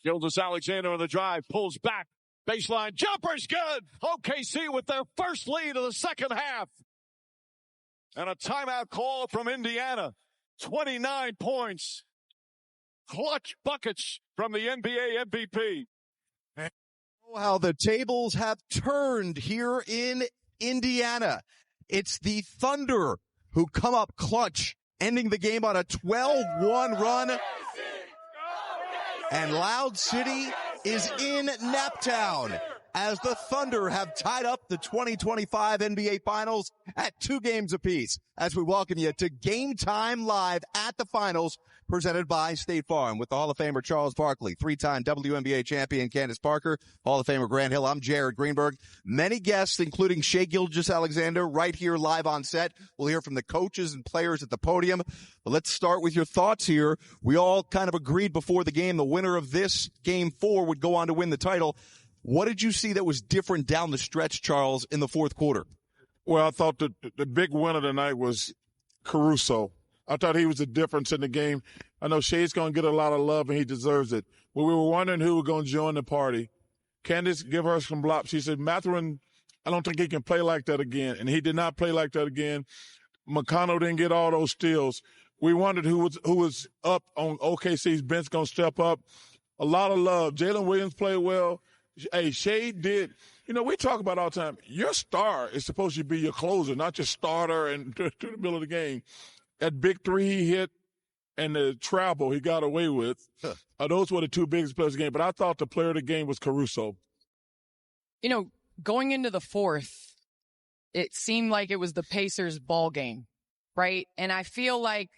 Gilgeous-Alexander on the drive, pulls back, baseline, jumper's good. OKC with their first lead of the second half. And a timeout call from Indiana. 29 points. Clutch buckets from the NBA MVP. How the tables have turned here in Indiana. It's the Thunder who come up clutch, ending the game on a 12-1 run. And Loud City is in Naptown as the Thunder have tied up the 2025 NBA Finals at 2 games apiece. As we welcome you to Game Time Live at the Finals, presented by State Farm, with the Hall of Famer Charles Barkley, 3-time WNBA champion Candace Parker, Hall of Famer Grant Hill. I'm Jared Greenberg. Many guests, including Shai Gilgeous-Alexander, right here live on set. We'll hear from the coaches and players at the podium. But let's start with your thoughts here. We all kind of agreed before the game the winner of this Game 4 would go on to win the title. What did you see that was different down the stretch, Charles, in the fourth quarter? Well, I thought the big winner tonight was Caruso. I thought he was the difference in the game. I know Shai's going to get a lot of love, and he deserves it. But we were wondering who was going to join the party. Candace gave her some blops. She said, Mathurin, I don't think he can play like that again. And he did not play like that again. McConnell didn't get all those steals. We wondered who was up on OKC's bench going to step up. A lot of love. Jalen Williams played well. Hey, Shai did. You know, we talk about all the time, your star is supposed to be your closer, not your starter and to the middle of the game. That big three he hit and the travel he got away with, those were the 2 biggest players of the game. But I thought the player of the game was Caruso. You know, going into the fourth, it seemed like it was the Pacers' ball game, right? And I feel like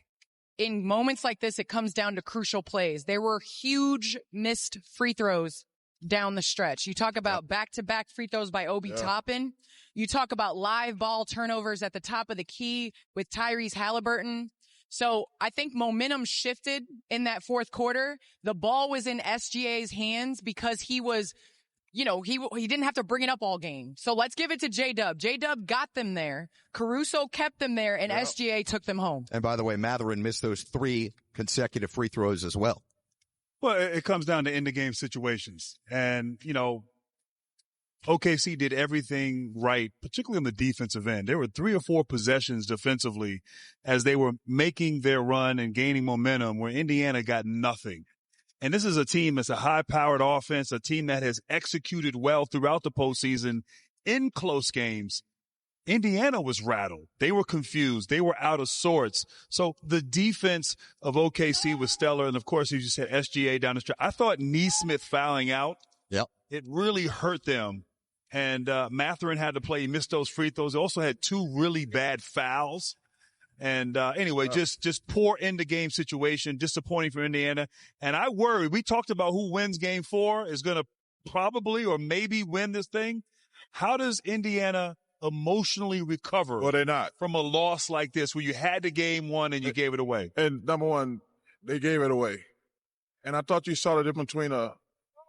in moments like this, it comes down to crucial plays. There were huge missed free throws down the stretch. You talk about back-to-back free throws by Obi Toppin. You talk about live ball turnovers at the top of the key with Tyrese Halliburton. So I think momentum shifted in that fourth quarter. The ball was in SGA's hands because he was, you know, he didn't have to bring it up all game. So let's give it to J-Dub. J-Dub got them there. Caruso kept them there, and SGA took them home. And by the way, Mathurin missed those 3 consecutive free throws as well. Well, it comes down to end-of-game situations. And, you know, OKC did everything right, particularly on the defensive end. There were 3 or 4 possessions defensively as they were making their run and gaining momentum where Indiana got nothing. And this is a team that's a high-powered offense, a team that has executed well throughout the postseason in close games. Indiana was rattled. They were confused. They were out of sorts. So the defense of OKC was stellar. And, of course, you just had SGA down the stretch. I thought Nesmith fouling out, it really hurt them. And Mathurin had to play. He missed those free throws. He also had 2 really bad fouls. And anyway, just poor end-of-game situation, disappointing for Indiana. And I worry. We talked about who wins Game 4 is going to probably or maybe win this thing. How does Indiana emotionally recover from a loss like this where you had the game 1 and you gave it away? And number one, they gave it away. And I thought you saw the difference between a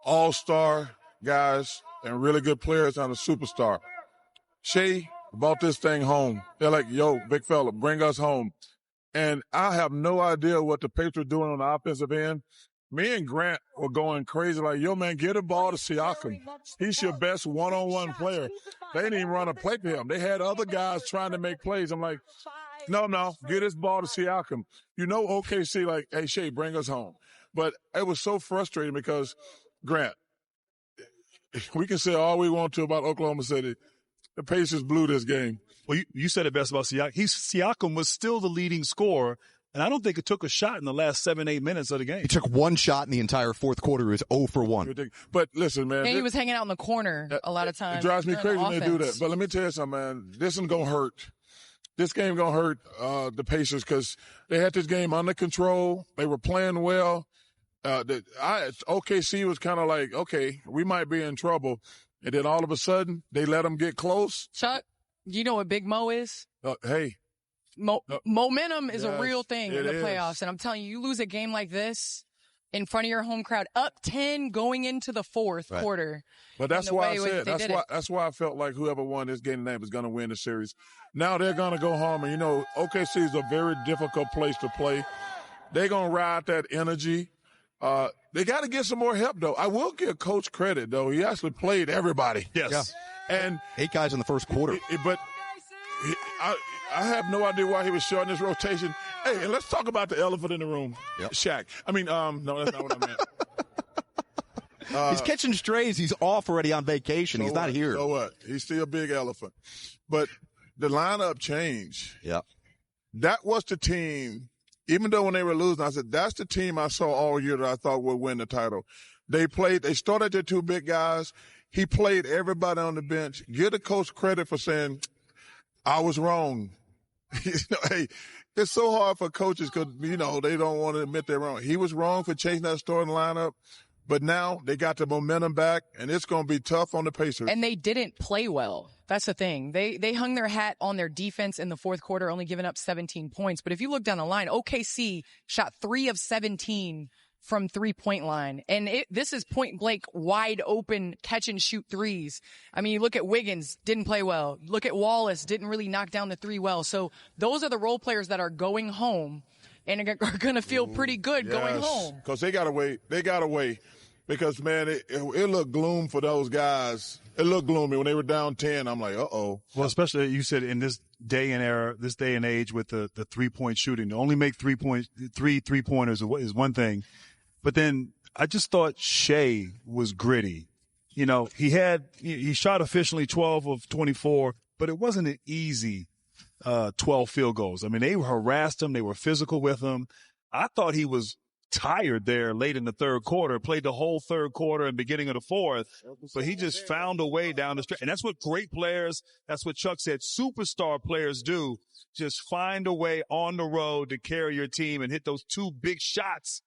all-star guys and really good players and a superstar. Shai brought this thing home. They're like, yo, big fella, bring us home. And I have no idea what the Patriots are doing on the offensive end. Me and Grant were going crazy like, yo, man, get a ball to Siakam. He's your best one-on-one player. They didn't even run a play for him. They had other guys trying to make plays. I'm like, no, get this ball to Siakam. You know OKC like, hey, Shai, bring us home. But it was so frustrating because, Grant, we can say all we want to about Oklahoma City. The Pacers blew this game. Well, you said it best about Siakam. Siakam was still the leading scorer, and I don't think it took a shot in the last 7-8 minutes of the game. He took 1 shot in the entire fourth quarter. He was 0 for 1. But listen, man. And he was hanging out in the corner a lot of times. It drives me crazy when they do that. But let me tell you something, man. This is going to hurt. This game going to hurt the Pacers because they had this game under control. They were playing well. OKC was kind of like, okay, we might be in trouble. And then all of a sudden, they let them get close. Chuck, you know what Big Mo is? Hey. Momentum is a real thing in the playoffs. And I'm telling you, you lose a game like this in front of your home crowd, up 10 going into the fourth quarter. But that's why I said, that's why I felt like whoever won this game tonight was going to win the series. Now they're going to go home. And, you know, OKC is a very difficult place to play. They're going to ride that energy. They got to get some more help, though. I will give Coach credit, though. He actually played everybody. Yes. Yeah. And 8 guys in the first quarter. But I have no idea why he was shorting his rotation. Hey, and let's talk about the elephant in the room. Yep. Shaq. I mean, no, that's not what I meant. He's catching strays. He's off already on vacation. He's not here. So what? He's still a big elephant. But the lineup changed. Yeah. That was the team, even though when they were losing, I said, that's the team I saw all year that I thought would win the title. They started their 2 big guys. He played everybody on the bench. Give the coach credit for saying, I was wrong. Hey, it's so hard for coaches because, they don't want to admit they're wrong. He was wrong for changing that starting lineup. But now they got the momentum back, and it's going to be tough on the Pacers. And they didn't play well. That's the thing. They hung their hat on their defense in the fourth quarter, only giving up 17 points. But if you look down the line, OKC shot 3 of 17 from 3-point line. And this is point blank, wide open, catch and shoot threes. I mean, you look at Wiggins, didn't play well. Look at Wallace, didn't really knock down the 3 well. So those are the role players that are going home and are going to feel pretty good going home. Because they got to wait. Because, man, it looked gloom for those guys. It looked gloomy. When they were down 10, I'm like, uh-oh. Well, especially you said in this day and age with the 3-point shooting, to only make 3-pointers is one thing. But then I just thought Shea was gritty. He shot efficiently 12 of 24, but it wasn't an easy 12 field goals. I mean, they harassed him. They were physical with him. I thought he was tired there late in the third quarter, played the whole third quarter and beginning of the fourth, but he just found a way down the stretch. And that's what great players, that's what Chuck said, superstar players do. Just find a way on the road to carry your team and hit those 2 big shots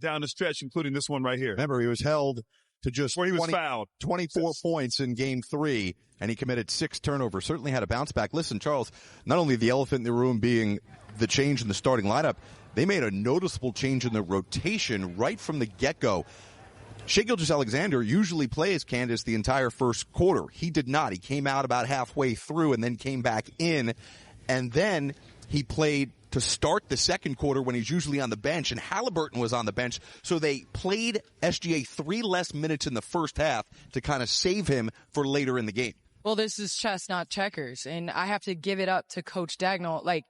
down the stretch, including this one right here. Remember, he was held to just where he was fouled. 24 points in game 3, and he committed 6 turnovers. Certainly had a bounce back. Listen, Charles, not only the elephant in the room being the change in the starting lineup, they made a noticeable change in the rotation right from the get-go. Shai Gilgeous-Alexander usually plays, Candace, the entire first quarter. He did not. He came out about halfway through and then came back in, and then he played to start the second quarter when he's usually on the bench, and Halliburton was on the bench, so they played SGA 3 less minutes in the first half to kind of save him for later in the game. Well, this is chess, not checkers, and I have to give it up to Coach Dagnall. Like,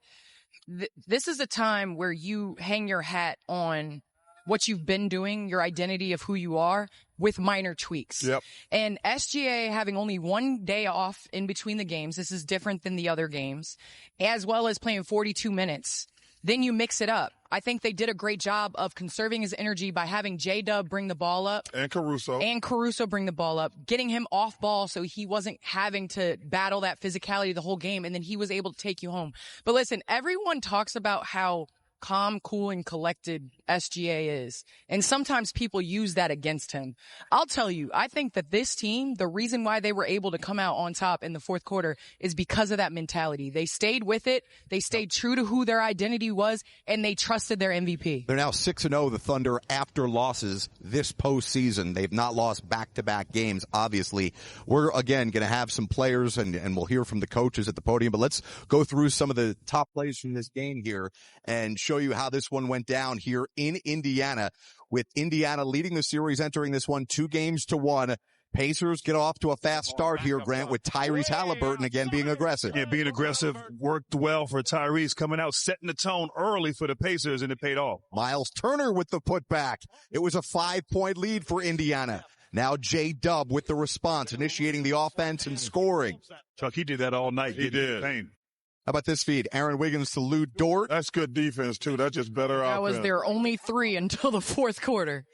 this is a time where you hang your hat on what you've been doing, your identity of who you are, with minor tweaks. Yep. And SGA having only 1 day off in between the games, this is different than the other games, as well as playing 42 minutes. Then you mix it up. I think they did a great job of conserving his energy by having J-Dub bring the ball up. And Caruso bring the ball up, getting him off ball so he wasn't having to battle that physicality the whole game, and then he was able to take you home. But listen, everyone talks about how calm, cool, and collected SGA is. And sometimes people use that against him. I'll tell you, I think that this team, the reason why they were able to come out on top in the fourth quarter is because of that mentality. They stayed with it. They stayed true to who their identity was, and they trusted their MVP. They're now 6-0, the Thunder, after losses this postseason. They've not lost back-to-back games, obviously. We're, again, going to have some players, and we'll hear from the coaches at the podium, but let's go through some of the top plays from this game here and show you how this one went down here in Indiana, with Indiana leading the series, entering this one 2-1. Pacers get off to a fast start here, Grant, with Tyrese Halliburton again being aggressive. Yeah, being aggressive worked well for Tyrese, coming out, setting the tone early for the Pacers, and it paid off. Miles Turner with the putback. It was a 5-point lead for Indiana. Now J-Dub with the response, initiating the offense and scoring. Chuck, he did that all night. He did. Pain. How about this feed? Aaron Wiggins to Lou Dort. That's good defense, too. That's just better offense. That was their only 3 until the fourth quarter.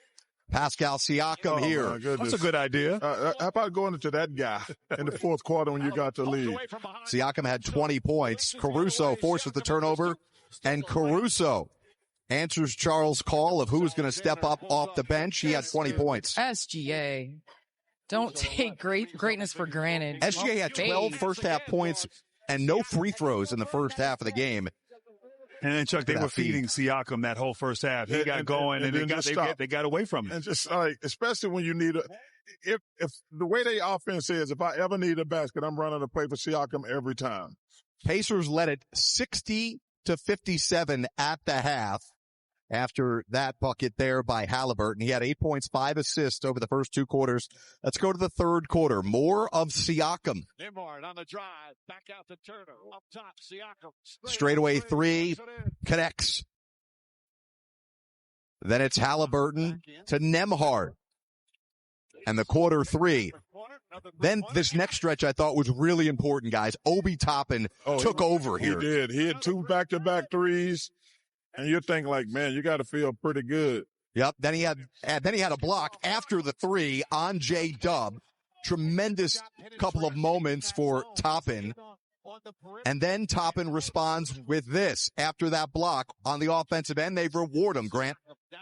Pascal Siakam here. That's a good idea. How about going into that guy in the fourth quarter when you got the lead? Siakam had 20 points. Caruso forces the turnover, and Caruso answers Charles' call of who's going to step up off the bench. He had 20 points. SGA. Don't take greatness for granted. SGA had 12 first-half points and no free throws in the first half of the game. And then, Chuck, they were feeding Siakam that whole first half. He got going, and they got away from him. And just like, especially when you need if the way they offense is, if I ever need a basket, I'm running a play for Siakam every time. Pacers led it 60-57 at the half. after that bucket there by Halliburton. He had 8 points, 5 assists over the first 2 quarters. Let's go to the third quarter. More of Siakam. Nembhard on the drive, back out to Turner, up top, Siakam. Straightaway 3, connects. Then it's Halliburton to Nembhard. And the quarter 3. Then this next stretch I thought was really important, guys. Obi Toppin took over here. He did. He had 2 back-to-back threes. And you're thinking like, man, you got to feel pretty good. Yep. Then he had a block after the 3 on J-Dub. Tremendous couple of moments for Toppin. And then Toppin responds with this. After that block on the offensive end, they reward him, Grant.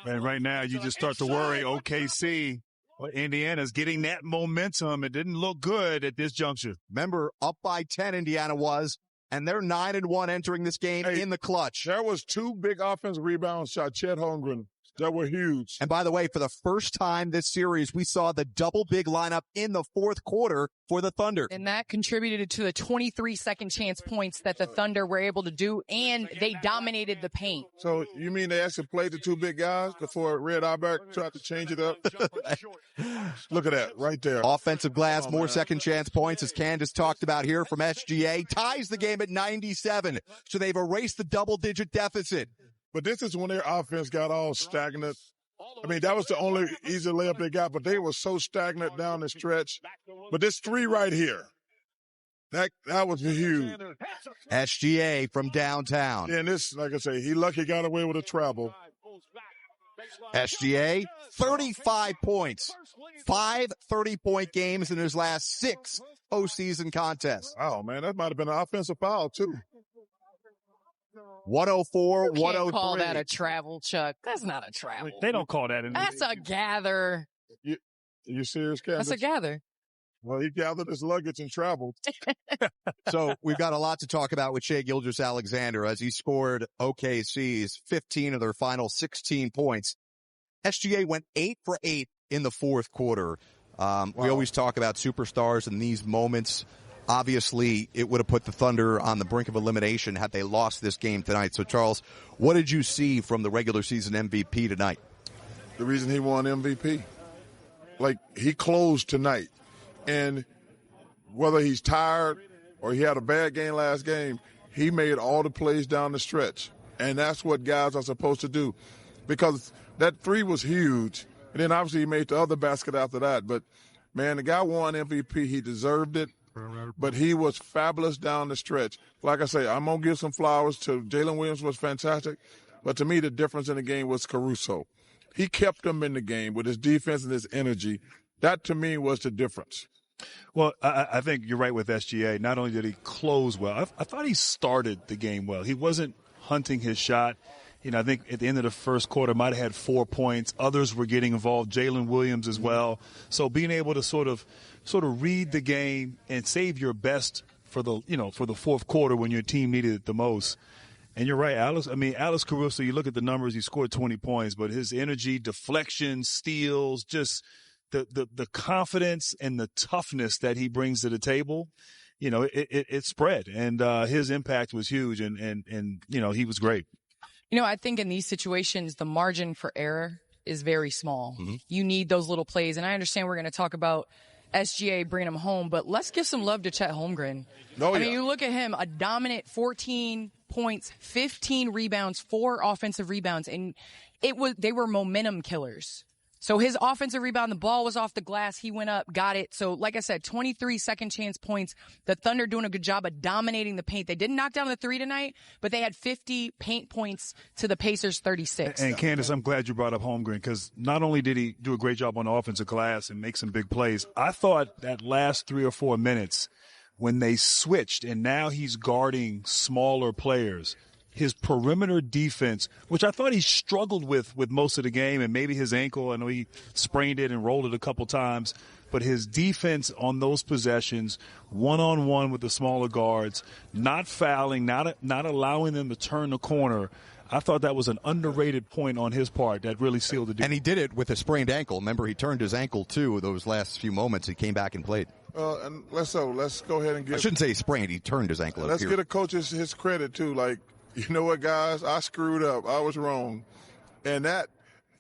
And right now you just start to worry, OKC. Well, Indiana's getting that momentum. It didn't look good at this juncture. Remember, up by 10 Indiana was, and they're 9-1 entering this game in the clutch. There was 2 big offensive rebounds shot, Chet Holmgren, that were huge. And by the way, for the first time this series, we saw the double big lineup in the fourth quarter for the Thunder. And that contributed to the 23 second chance points that the Thunder were able to do, and they dominated the paint. So you mean they actually played the 2 big guys before Red Auerbach tried to change it up? Look at that right there. Offensive glass, more second chance points, as Candace talked about here from SGA. Ties the game at 97. So they've erased the double-digit deficit. But this is when their offense got all stagnant. I mean, that was the only easy layup they got, but they were so stagnant down the stretch. But this 3 right here, that was huge. SGA from downtown. And this, like I say, he lucky got away with a travel. SGA, 35 points. 5 30-point games in his last 6 postseason contests. Oh, man, that might have been an offensive foul, too. 104, You 103. can't call that a travel, Chuck. That's not a travel. They don't call that. That's a gather. You serious, Candace? That's a gather. Well, he gathered his luggage and traveled. So we've got a lot to talk about with Shai Gilgeous-Alexander as he scored OKC's 15 of their final 16 points. SGA went 8 for 8 in the fourth quarter. We always talk about superstars in these moments. Obviously, it would have put the Thunder on the brink of elimination had they lost this game tonight. So, Charles, what did you see from the regular season MVP tonight? The reason he won MVP. Like, he closed tonight. And whether he's tired or he had a bad game last game, he made all the plays down the stretch. And that's what guys are supposed to do. Because that 3 was huge. And then, obviously, he made the other basket after that. But, man, the guy won MVP. He deserved it. But he was fabulous down the stretch. Like I say, I'm going to give some flowers to Jalen Williams was fantastic. But to me, the difference in the game was Caruso. He kept them in the game with his defense and his energy. That, to me, was the difference. Well, I think you're right with SGA. Not only did he close well, I thought he started the game well. He wasn't hunting his shot. You know, I think at the end of the first quarter might have had 4 points. Others were getting involved, Jalen Williams as well. So being able to sort of read the game and save your best for the fourth quarter when your team needed it the most. And you're right, Alex Caruso, you look at the numbers, he scored 20 points, but his energy, deflection, steals, just the confidence and the toughness that he brings to the table, you know, it spread. And his impact was huge, and you know, he was great. You know, I think in these situations, the margin for error is very small. Mm-hmm. You need those little plays. And I understand we're going to talk about SGA bringing him home, but let's give some love to Chet Holmgren. I mean, you look at him, a dominant 14 points, 15 rebounds, 4 offensive rebounds, and they were momentum killers. So his offensive rebound, the ball was off the glass. He went up, got it. So like I said, 23 second chance points. The Thunder doing a good job of dominating the paint. They didn't knock down the 3 tonight, but they had 50 paint points to the Pacers 36. And Candace, I'm glad you brought up Holmgren, because not only did he do a great job on the offensive glass and make some big plays, I thought that last 3 or 4 minutes when they switched and now he's guarding smaller players, his perimeter defense, which I thought he struggled with most of the game, and maybe his ankle. I know he sprained it and rolled it a couple times, but his defense on those possessions, one-on-one with the smaller guards, not fouling, not allowing them to turn the corner, I thought that was an underrated point on his part that really sealed the deal. And he did it with a sprained ankle. Remember, he turned his ankle, too, those last few moments. He came back and played. And let's go ahead and give – I shouldn't say sprained. He turned his ankle. Let's get a coach his credit, too. Like, you know what, guys? I screwed up. I was wrong. And that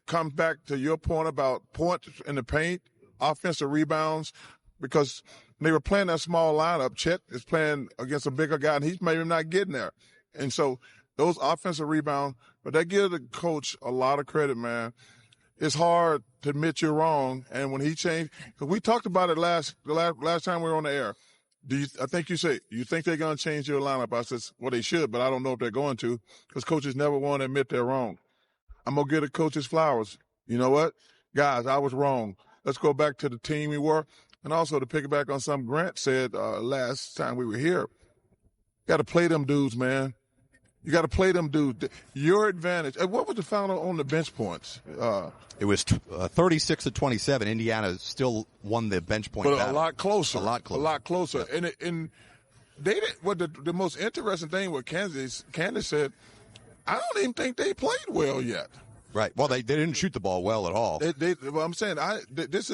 comes back to your point about points in the paint, offensive rebounds, because they were playing that small lineup. Chet is playing against a bigger guy, and he's maybe not getting there. And so those offensive rebounds, but that gives the coach a lot of credit, man. It's hard to admit you're wrong. And when he changed, because we talked about it last time we were on the air. I think you think they're going to change your lineup? I said, well, they should, but I don't know if they're going to, because coaches never want to admit they're wrong. I'm going to give the coaches flowers. You know what? Guys, I was wrong. Let's go back to the team we were. And also to piggyback on something Grant said last time we were here, got to play them dudes, man. You got to play them dudes. Your advantage. What was the final on the bench points? It was 36-27. Indiana still won the bench point battle. A lot closer. A lot closer. Yeah. And they did, what the most interesting thing with Candace said, I don't even think they played well yet. Right. Well, they didn't shoot the ball well at all. Well, I'm saying this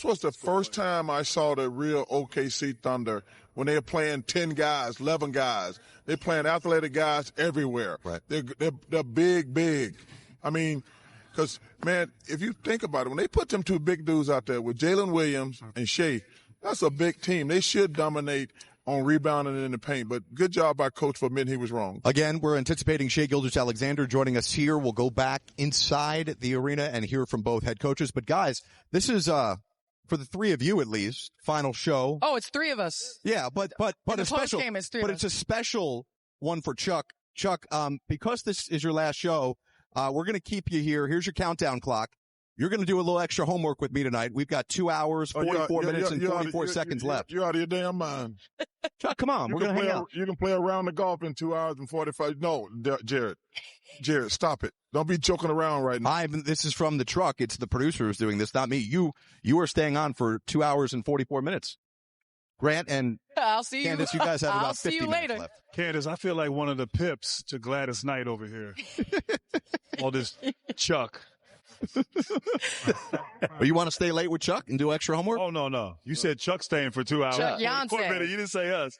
was the first time I saw the real OKC Thunder when they were playing 10 guys, 11 guys. They're playing athletic guys everywhere. Right. They're big. I mean, because, man, if you think about it, when they put them two big dudes out there with Jalen Williams and Shea, that's a big team. They should dominate on rebounding and in the paint, but good job by Coach for admitting he was wrong. Again, we're anticipating Shai Gilgeous-Alexander joining us here. We'll go back inside the arena and hear from both head coaches. But guys, this is, for the three of you at least, final show. Oh, it's three of us. Yeah, but a special, game is three but of it's a special one for Chuck. Chuck, because this is your last show, we're going to keep you here. Here's your countdown clock. You're going to do a little extra homework with me tonight. We've got 2 hours, 44 minutes, and 44 seconds left. You're out of your damn mind. Chuck, come on. We're going to hang out. You can play a round of golf in 2 hours and 45. No, Jared, stop it. Don't be joking around right now. This is from the truck. It's the producer who's doing this, not me. You are staying on for 2 hours and 44 minutes. Grant and I'll see Candace, you. you guys have I'll about see 50 you minutes later. left. Candace, I feel like one of the Pips to Gladys Knight over here. All this Chuck. Or you want to stay late with Chuck and do extra homework? Oh, no. You said Chuck staying for 2 hours. Chuck Janssen. Wait a minute, you didn't say us.